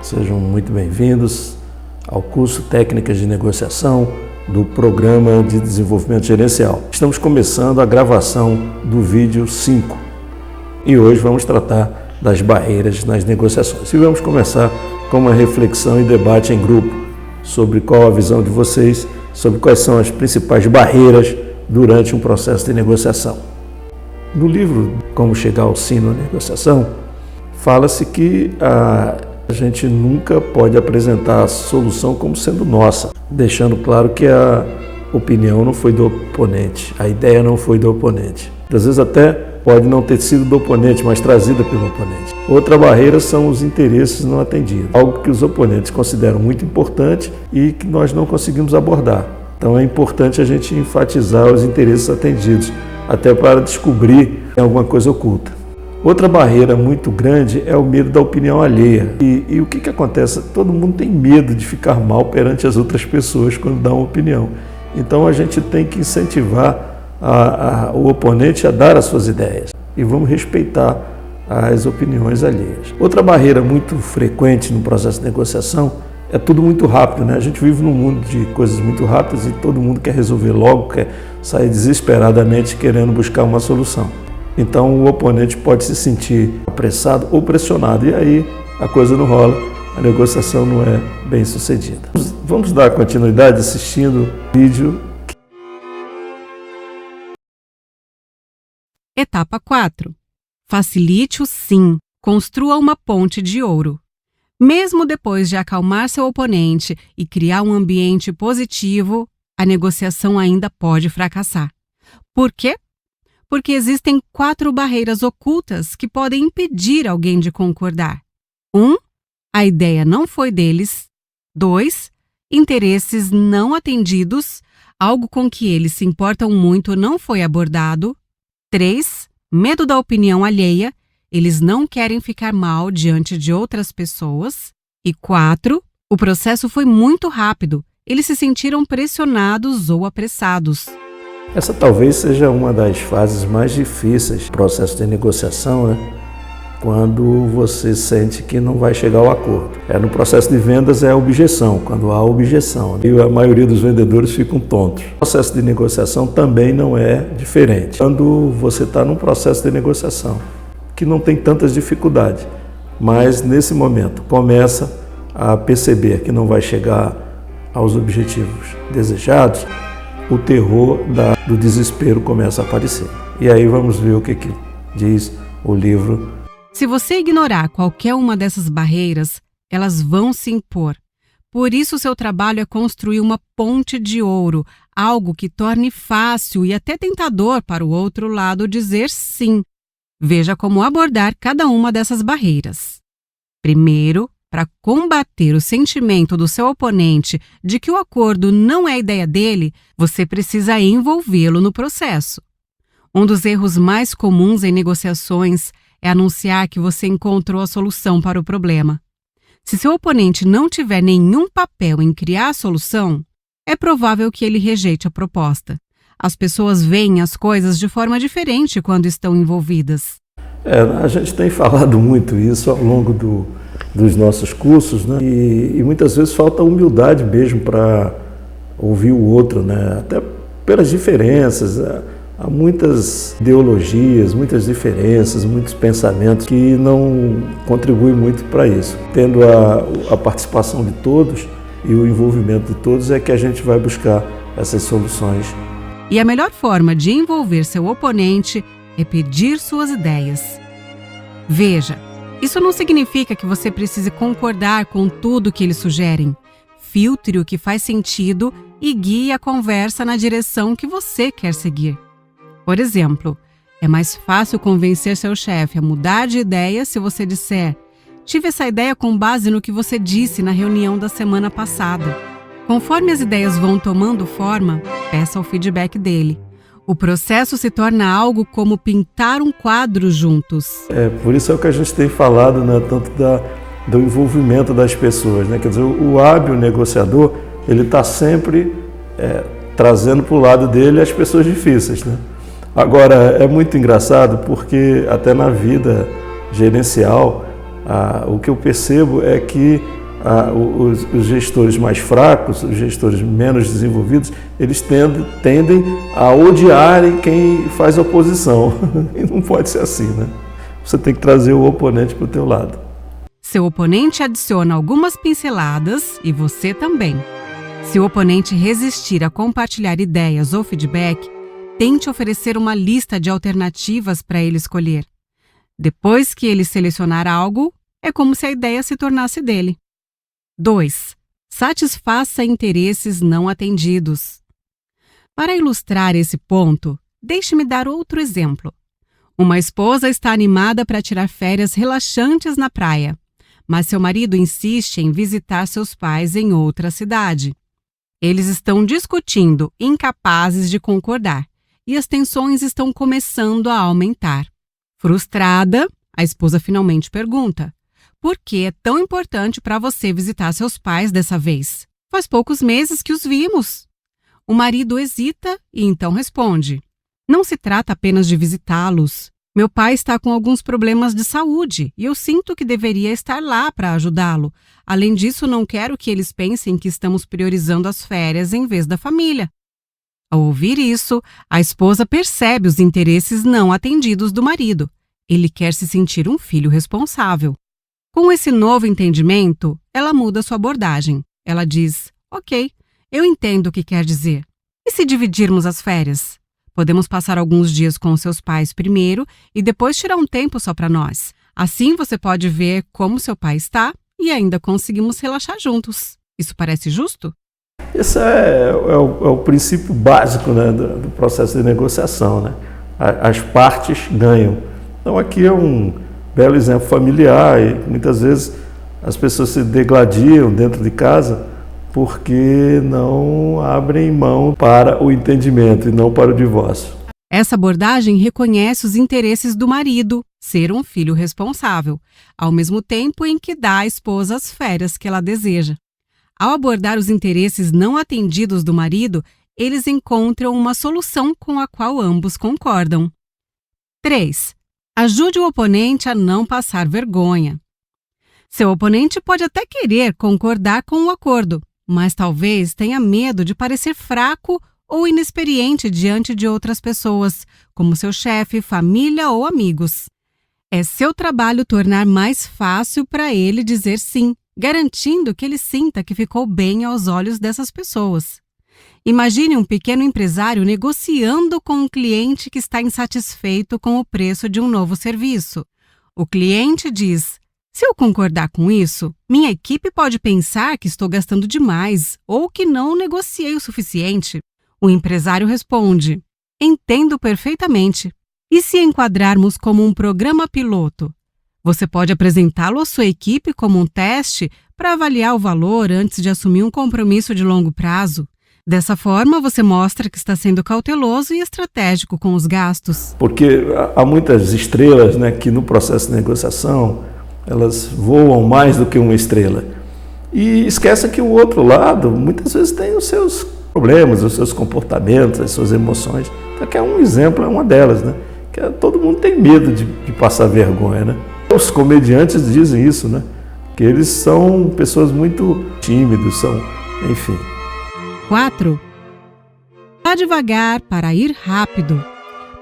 Sejam muito bem-vindos ao curso Técnicas de Negociação do Programa de Desenvolvimento Gerencial. Estamos começando a gravação do vídeo 5 e hoje vamos tratar das barreiras nas negociações. E vamos começar com uma reflexão e debate em grupo sobre qual a visão de vocês, sobre quais são as principais barreiras durante um processo de negociação. No livro Como Chegar ao Sim na Negociação, fala-se que a gente nunca pode apresentar a solução como sendo nossa, deixando claro que a opinião não foi do oponente, a ideia não foi do oponente. Às vezes até pode não ter sido do oponente, mas trazida pelo oponente. Outra barreira são os interesses não atendidos, algo que os oponentes consideram muito importante e que nós não conseguimos abordar. Então é importante a gente enfatizar os interesses atendidos, até para descobrir alguma coisa oculta. Outra barreira muito grande é o medo da opinião alheia. E o que acontece? Todo mundo tem medo de ficar mal perante as outras pessoas quando dá uma opinião. Então a gente tem que incentivar o oponente a dar as suas ideias e vamos respeitar as opiniões alheias. Outra barreira muito frequente no processo de negociação é tudo muito rápido, né? A gente vive num mundo de coisas muito rápidas e todo mundo quer resolver logo, quer sair desesperadamente querendo buscar uma solução. Então o oponente pode se sentir apressado ou pressionado e aí a coisa não rola, a negociação não é bem sucedida. Vamos dar continuidade assistindo o vídeo. Etapa 4. Facilite o sim. Construa uma ponte de ouro. Mesmo depois de acalmar seu oponente e criar um ambiente positivo, a negociação ainda pode fracassar. Por quê? Porque existem 4 barreiras ocultas que podem impedir alguém de concordar. 1. A ideia não foi deles. 2. Interesses não atendidos. Algo com que eles se importam muito não foi abordado. 3. Medo da opinião alheia. Eles não querem ficar mal diante de outras pessoas. E 4. O processo foi muito rápido. Eles se sentiram pressionados ou apressados. Essa talvez seja uma das fases mais difíceis do processo de negociação, né? Quando você sente que não vai chegar ao acordo. No processo de vendas é a objeção, quando há objeção. E a maioria dos vendedores ficam tontos. O processo de negociação também não é diferente. Quando você está num processo de negociação que não tem tantas dificuldades, mas nesse momento começa a perceber que não vai chegar aos objetivos desejados, o terror do desespero começa a aparecer. E aí vamos ver o que diz o livro. Se você ignorar qualquer uma dessas barreiras, elas vão se impor. Por isso, seu trabalho é construir uma ponte de ouro, algo que torne fácil e até tentador para o outro lado dizer sim. Veja como abordar cada uma dessas barreiras. Primeiro, para combater o sentimento do seu oponente de que o acordo não é a ideia dele, você precisa envolvê-lo no processo. Um dos erros mais comuns em negociações é anunciar que você encontrou a solução para o problema. Se seu oponente não tiver nenhum papel em criar a solução, é provável que ele rejeite a proposta. As pessoas veem as coisas de forma diferente quando estão envolvidas. A gente tem falado muito isso ao longo dos nossos cursos, né? E muitas vezes falta humildade mesmo para ouvir o outro, né? Até pelas diferenças. Há muitas ideologias, muitas diferenças, muitos pensamentos que não contribuem muito para isso. Tendo a participação de todos e o envolvimento de todos é que a gente vai buscar essas soluções. E a melhor forma de envolver seu oponente é pedir suas ideias. Veja, isso não significa que você precise concordar com tudo que eles sugerem. Filtre o que faz sentido e guie a conversa na direção que você quer seguir. Por exemplo, é mais fácil convencer seu chefe a mudar de ideia se você disser: "Tive essa ideia com base no que você disse na reunião da semana passada." Conforme as ideias vão tomando forma, peça o feedback dele. O processo se torna algo como pintar um quadro juntos. Por isso é o que a gente tem falado, né, tanto do envolvimento das pessoas, né? Quer dizer, o hábil negociador, ele está sempre trazendo para o lado dele as pessoas difíceis, né? Agora, é muito engraçado porque até na vida gerencial O que eu percebo é que os gestores mais fracos, os gestores menos desenvolvidos, eles tendem a odiarem quem faz oposição. E não pode ser assim, né? Você tem que trazer o oponente para o teu lado. Seu oponente adiciona algumas pinceladas e você também. Se o oponente resistir a compartilhar ideias ou feedback, tente oferecer uma lista de alternativas para ele escolher. Depois que ele selecionar algo, é como se a ideia se tornasse dele. 2. Satisfaça interesses não atendidos. Para ilustrar esse ponto, deixe-me dar outro exemplo. Uma esposa está animada para tirar férias relaxantes na praia, mas seu marido insiste em visitar seus pais em outra cidade. Eles estão discutindo, incapazes de concordar, e as tensões estão começando a aumentar. Frustrada, a esposa finalmente pergunta: por que é tão importante para você visitar seus pais dessa vez? Faz poucos meses que os vimos. O marido hesita e então responde: não se trata apenas de visitá-los. Meu pai está com alguns problemas de saúde e eu sinto que deveria estar lá para ajudá-lo. Além disso, não quero que eles pensem que estamos priorizando as férias em vez da família. Ao ouvir isso, a esposa percebe os interesses não atendidos do marido. Ele quer se sentir um filho responsável. Com esse novo entendimento, ela muda sua abordagem. Ela diz: ok, eu entendo o que quer dizer. E se dividirmos as férias? Podemos passar alguns dias com seus pais primeiro e depois tirar um tempo só para nós. Assim você pode ver como seu pai está e ainda conseguimos relaxar juntos. Isso parece justo? Esse é o princípio básico, né, do processo de negociação, né? As partes ganham. Então aqui é um belo exemplo familiar e muitas vezes as pessoas se degladiam dentro de casa porque não abrem mão para o entendimento e não para o divórcio. Essa abordagem reconhece os interesses do marido, ser um filho responsável, ao mesmo tempo em que dá à esposa as férias que ela deseja. Ao abordar os interesses não atendidos do marido, eles encontram uma solução com a qual ambos concordam. 3. Ajude o oponente a não passar vergonha. Seu oponente pode até querer concordar com o acordo, mas talvez tenha medo de parecer fraco ou inexperiente diante de outras pessoas, como seu chefe, família ou amigos. É seu trabalho tornar mais fácil para ele dizer sim, garantindo que ele sinta que ficou bem aos olhos dessas pessoas. Imagine um pequeno empresário negociando com um cliente que está insatisfeito com o preço de um novo serviço. O cliente diz: se eu concordar com isso, minha equipe pode pensar que estou gastando demais ou que não negociei o suficiente. O empresário responde: entendo perfeitamente. E se enquadrarmos como um programa piloto? Você pode apresentá-lo à sua equipe como um teste para avaliar o valor antes de assumir um compromisso de longo prazo. Dessa forma, você mostra que está sendo cauteloso e estratégico com os gastos. Porque há muitas estrelas, né, que no processo de negociação elas voam mais do que uma estrela. E esquecem que o outro lado muitas vezes tem os seus problemas, os seus comportamentos, as suas emoções. Então, que é um exemplo, é uma delas, né? Que todo mundo tem medo de passar vergonha, né? Os comediantes dizem isso, né? Que eles são pessoas muito tímidos, enfim. 4. Vá devagar para ir rápido.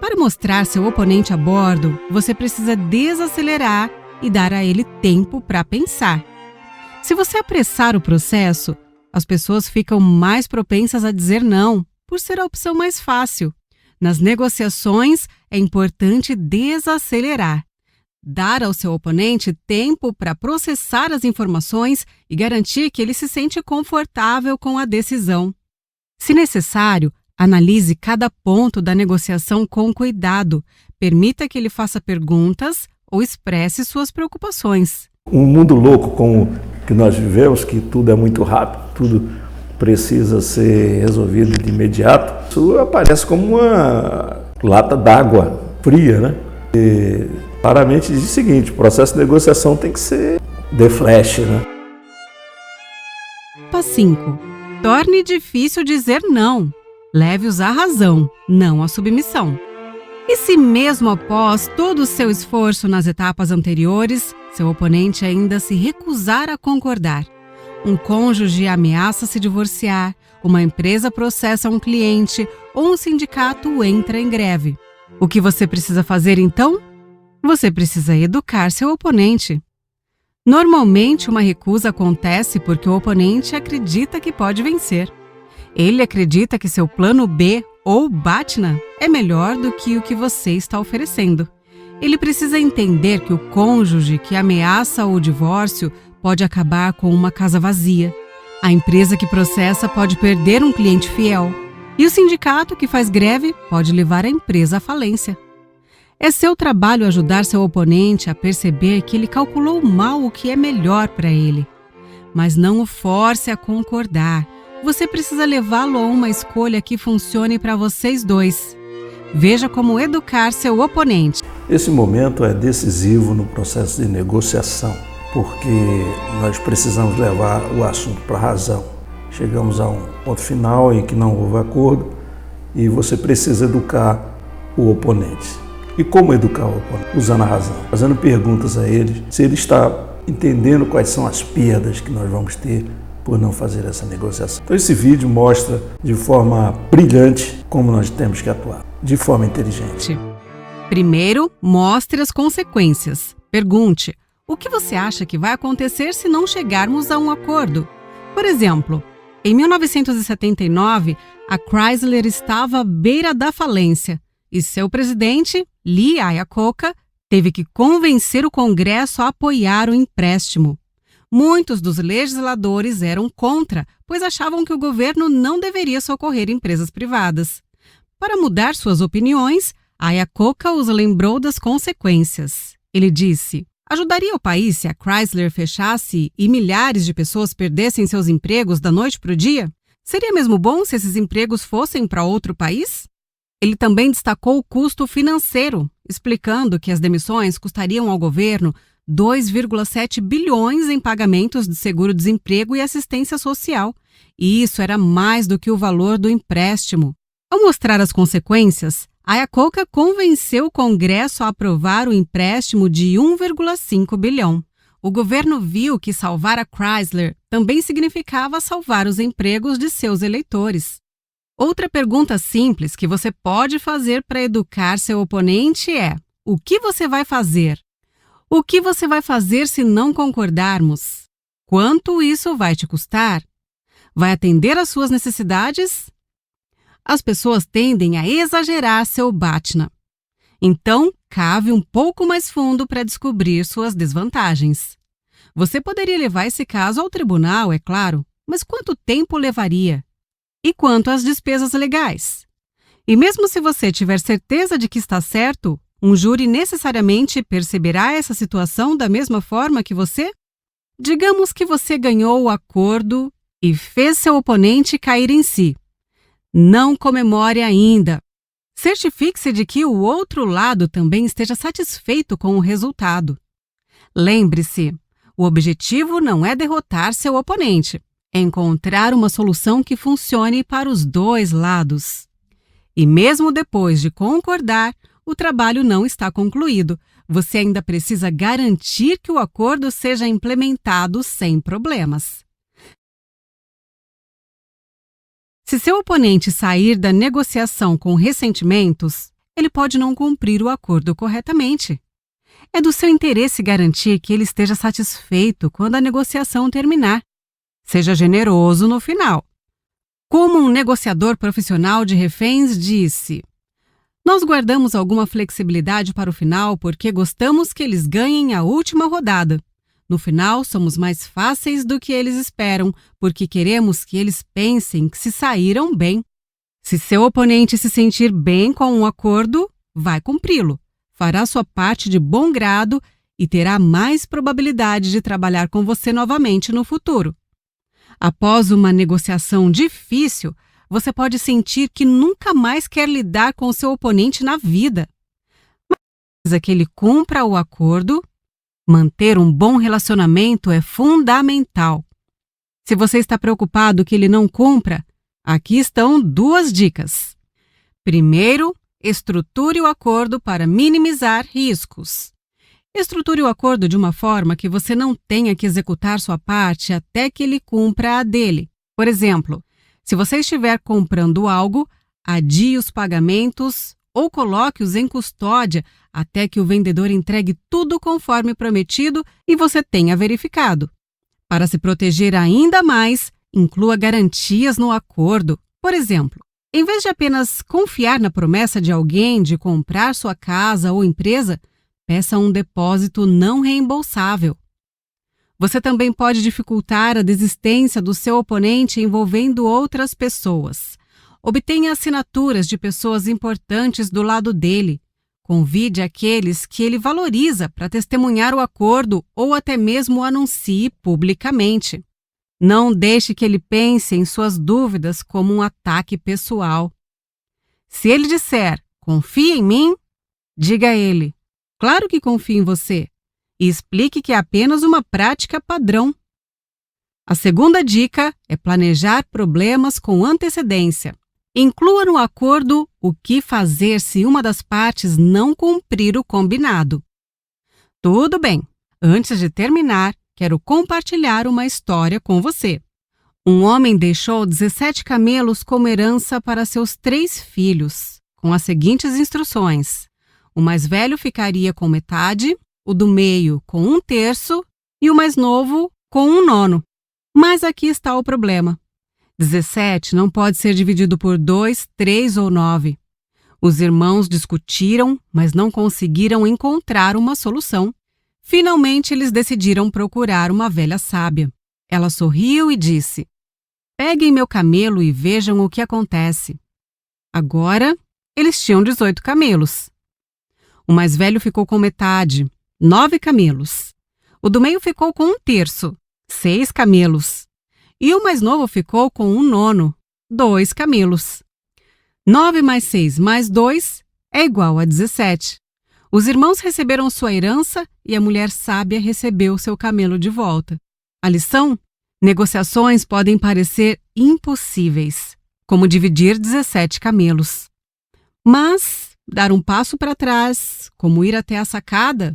Para mostrar seu oponente a bordo, você precisa desacelerar e dar a ele tempo para pensar. Se você apressar o processo, as pessoas ficam mais propensas a dizer não, por ser a opção mais fácil. Nas negociações, é importante desacelerar. Dar ao seu oponente tempo para processar as informações e garantir que ele se sente confortável com a decisão. Se necessário, analise cada ponto da negociação com cuidado. Permita que ele faça perguntas ou expresse suas preocupações. Um mundo louco como o que nós vivemos, que tudo é muito rápido, tudo precisa ser resolvido de imediato, isso aparece como uma lata d'água fria, né? E claramente diz o seguinte: o processo de negociação tem que ser de flash, né? Passo 5. Torne difícil dizer não. Leve-os à razão, não à submissão. E se mesmo após todo o seu esforço nas etapas anteriores, seu oponente ainda se recusar a concordar? Um cônjuge ameaça se divorciar, uma empresa processa um cliente ou um sindicato entra em greve. O que você precisa fazer então? Você precisa educar seu oponente. Normalmente, uma recusa acontece porque o oponente acredita que pode vencer. Ele acredita que seu plano B ou BATNA é melhor do que o que você está oferecendo. Ele precisa entender que o cônjuge que ameaça o divórcio pode acabar com uma casa vazia. A empresa que processa pode perder um cliente fiel. E o sindicato que faz greve pode levar a empresa à falência. É seu trabalho ajudar seu oponente a perceber que ele calculou mal o que é melhor para ele. Mas não o force a concordar. Você precisa levá-lo a uma escolha que funcione para vocês dois. Veja como educar seu oponente. Esse momento é decisivo no processo de negociação, porque nós precisamos levar o assunto para a razão. Chegamos a um ponto final em que não houve acordo e você precisa educar o oponente. E como educar o oponente? Usando a razão, fazendo perguntas a ele, se ele está entendendo quais são as perdas que nós vamos ter por não fazer essa negociação. Então esse vídeo mostra de forma brilhante como nós temos que atuar, de forma inteligente. Primeiro, mostre as consequências. Pergunte: o que você acha que vai acontecer se não chegarmos a um acordo? Por exemplo, em 1979, a Chrysler estava à beira da falência e seu presidente, Lee Iacocca, teve que convencer o Congresso a apoiar o empréstimo. Muitos dos legisladores eram contra, pois achavam que o governo não deveria socorrer empresas privadas. Para mudar suas opiniões, Iacocca os lembrou das consequências. Ele disse: ajudaria o país se a Chrysler fechasse e milhares de pessoas perdessem seus empregos da noite para o dia? Seria mesmo bom se esses empregos fossem para outro país? Ele também destacou o custo financeiro, explicando que as demissões custariam ao governo 2,7 bilhões em pagamentos de seguro-desemprego e assistência social. E isso era mais do que o valor do empréstimo. Ao mostrar as consequências, Iacocca convenceu o Congresso a aprovar o empréstimo de 1,5 bilhão. O governo viu que salvar a Chrysler também significava salvar os empregos de seus eleitores. Outra pergunta simples que você pode fazer para educar seu oponente é: o que você vai fazer? O que você vai fazer se não concordarmos? Quanto isso vai te custar? Vai atender às suas necessidades? As pessoas tendem a exagerar seu BATNA. Então, cave um pouco mais fundo para descobrir suas desvantagens. Você poderia levar esse caso ao tribunal, é claro, mas quanto tempo levaria? E quanto às despesas legais? E mesmo se você tiver certeza de que está certo, um júri necessariamente perceberá essa situação da mesma forma que você? Digamos que você ganhou o acordo e fez seu oponente cair em si. Não comemore ainda. Certifique-se de que o outro lado também esteja satisfeito com o resultado. Lembre-se, o objetivo não é derrotar seu oponente, é encontrar uma solução que funcione para os dois lados. E mesmo depois de concordar, o trabalho não está concluído. Você ainda precisa garantir que o acordo seja implementado sem problemas. Se seu oponente sair da negociação com ressentimentos, ele pode não cumprir o acordo corretamente. É do seu interesse garantir que ele esteja satisfeito quando a negociação terminar. Seja generoso no final. Como um negociador profissional de reféns disse: nós guardamos alguma flexibilidade para o final porque gostamos que eles ganhem a última rodada. No final, somos mais fáceis do que eles esperam, porque queremos que eles pensem que se saíram bem. Se seu oponente se sentir bem com um acordo, vai cumpri-lo, fará sua parte de bom grado e terá mais probabilidade de trabalhar com você novamente no futuro. Após uma negociação difícil, você pode sentir que nunca mais quer lidar com seu oponente na vida. Mas precisa que ele cumpra o acordo. Manter um bom relacionamento é fundamental. Se você está preocupado que ele não cumpra, aqui estão 2 dicas. Primeiro, estruture o acordo para minimizar riscos. Estruture o acordo de uma forma que você não tenha que executar sua parte até que ele cumpra a dele. Por exemplo, se você estiver comprando algo, adie os pagamentos ou coloque-os em custódia até que o vendedor entregue tudo conforme prometido e você tenha verificado. Para se proteger ainda mais, inclua garantias no acordo. Por exemplo, em vez de apenas confiar na promessa de alguém de comprar sua casa ou empresa, peça um depósito não reembolsável. Você também pode dificultar a desistência do seu oponente envolvendo outras pessoas. Obtenha assinaturas de pessoas importantes do lado dele. Convide aqueles que ele valoriza para testemunhar o acordo ou até mesmo o anuncie publicamente. Não deixe que ele pense em suas dúvidas como um ataque pessoal. Se ele disser, confie em mim, diga a ele, claro que confio em você, e explique que é apenas uma prática padrão. A segunda dica é planejar problemas com antecedência. Inclua no acordo o que fazer se uma das partes não cumprir o combinado. Tudo bem, antes de terminar, quero compartilhar uma história com você. Um homem deixou 17 camelos como herança para seus 3 filhos, com as seguintes instruções. O mais velho ficaria com metade, o do meio com 1/3 e o mais novo com 1/9. Mas aqui está o problema. 17 não pode ser dividido por 2, 3 ou 9. Os irmãos discutiram, mas não conseguiram encontrar uma solução. Finalmente, eles decidiram procurar uma velha sábia. Ela sorriu e disse, peguem meu camelo e vejam o que acontece. Agora, eles tinham 18 camelos. O mais velho ficou com metade, 9 camelos. O do meio ficou com 1/3, 6 camelos. E o mais novo ficou com 1/9, 2 camelos. 9 mais 6 mais 2 é igual a 17. Os irmãos receberam sua herança e a mulher sábia recebeu seu camelo de volta. A lição? Negociações podem parecer impossíveis, como dividir 17 camelos. Mas dar um passo para trás, como ir até a sacada,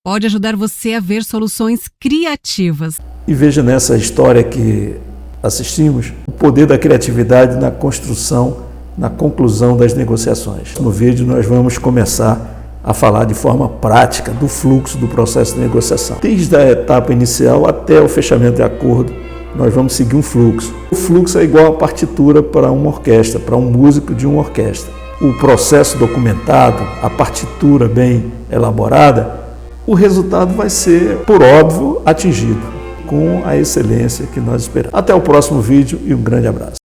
pode ajudar você a ver soluções criativas. E veja nessa história que assistimos, o poder da criatividade na construção, na conclusão das negociações. No vídeo nós vamos começar a falar de forma prática do fluxo do processo de negociação. Desde a etapa inicial até o fechamento de acordo, nós vamos seguir um fluxo. O fluxo é igual a partitura para uma orquestra, para um músico de uma orquestra. O processo documentado, a partitura bem elaborada, o resultado vai ser, por óbvio, atingido com a excelência que nós esperamos. Até o próximo vídeo e um grande abraço.